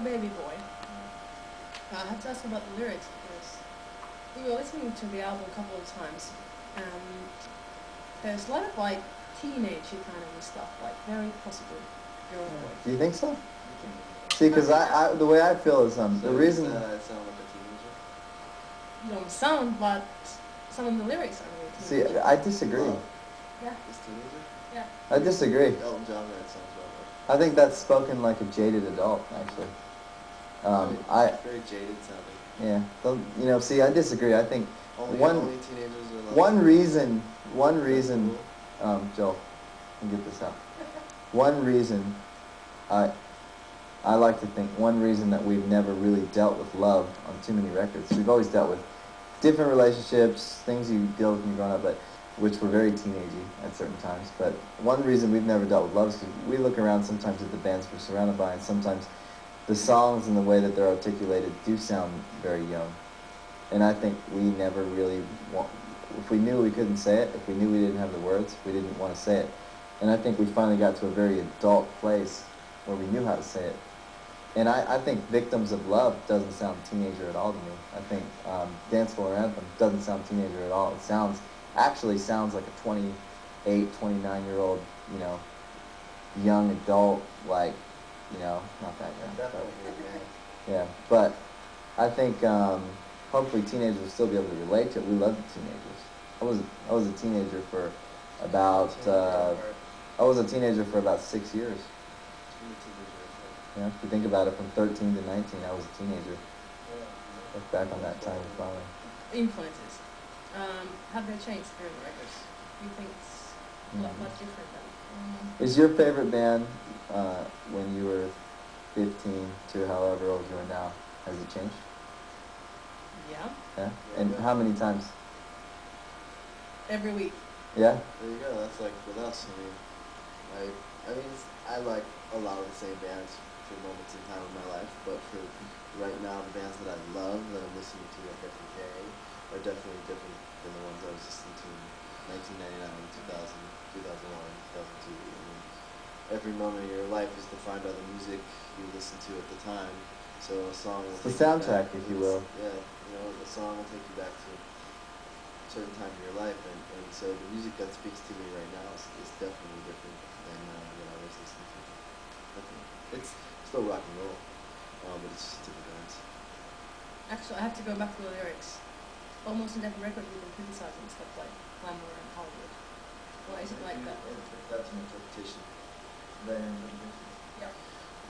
a baby boy. I have to ask about the lyrics because we were listening to the album a couple of times, and there's a lot of like teenagey kind of stuff, like very possibly girl voice. Do you think so? See, because I the way I feel is the reason. Sound like a teenager. You don't sound, but some of the lyrics are really teenagey. See, I disagree. Yeah. This teenager? Yeah. I disagree. Elton John, that sounds about I think that's spoken like a jaded adult, actually. very jaded sounding. Yeah. You know, see, I disagree. I think Only teenagers are like one reason, Joel, let me get this out. One reason, I like to think one reason that we've never really dealt with love on too many records. We've always dealt with different relationships, things you deal with when you're growing up, but which were very teenagey at certain times. But one reason we've never dealt with love is because we look around sometimes at the bands we're surrounded by, and sometimes the songs and the way that they're articulated do sound very young. And I think we never really if we knew we couldn't say it, if we knew we didn't have the words, we didn't want to say it. And I think we finally got to a very adult place where we knew how to say it. And I think Victims of Love doesn't sound teenager at all to me. I think Dance Floor Anthem doesn't sound teenager at all. It actually sounds like a 28, 29-year-old, you know, young adult, like, you know, not that young. Yeah, but I think hopefully teenagers will still be able to relate to it. We love the teenagers. I was a teenager for about 6 years. Yeah, if you think about it, from 13 to 19, I was a teenager. Look back on that time finally. Influences. Have they changed during the records? Do you think it's a lot different than? Is your favorite band when you were 15 to however old you are now? Has it changed? Yeah. Yeah. And how many times? Every week. Yeah. There you go. That's like with us. I like a lot of the same bands for moments in time in my life, but for right now, the bands that I love that I'm listening to like every day are definitely different than the ones I was listening to in 1999, 2000, 2001, 2002. I mean, every moment of your life is defined by the music you listen to at the time. So a song will It's the soundtrack, if you will. Yeah, you know, the song will take you back to a certain time in your life, and so the music that speaks to me right now is definitely different than what I was listening to. It's still rock and roll, but it's just different bands. Actually, I have to go back to the lyrics. Almost in every record we've been criticizing stuff like glamour and Hollywood. Why is it like that? That's an interpretation. Yeah.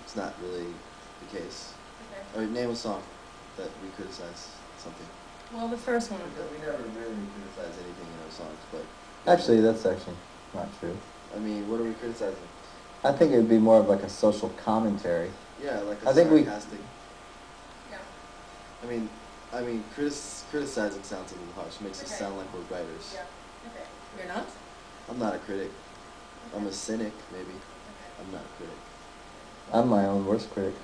It's not really the case. Okay. All right, name a song that we criticize something. Well, the first one. We never really criticize anything in our songs, but Actually, that's actually not true. I mean, what are we criticizing? I think it would be more of like a social commentary. Yeah, like I think sarcastic. Yeah. I mean, criticizing sounds a little harsh. Makes us sound like we're writers. Yeah. Okay. You're not? I'm not a critic. Okay. I'm a cynic, maybe. Okay. I'm not a critic. I'm my own worst critic.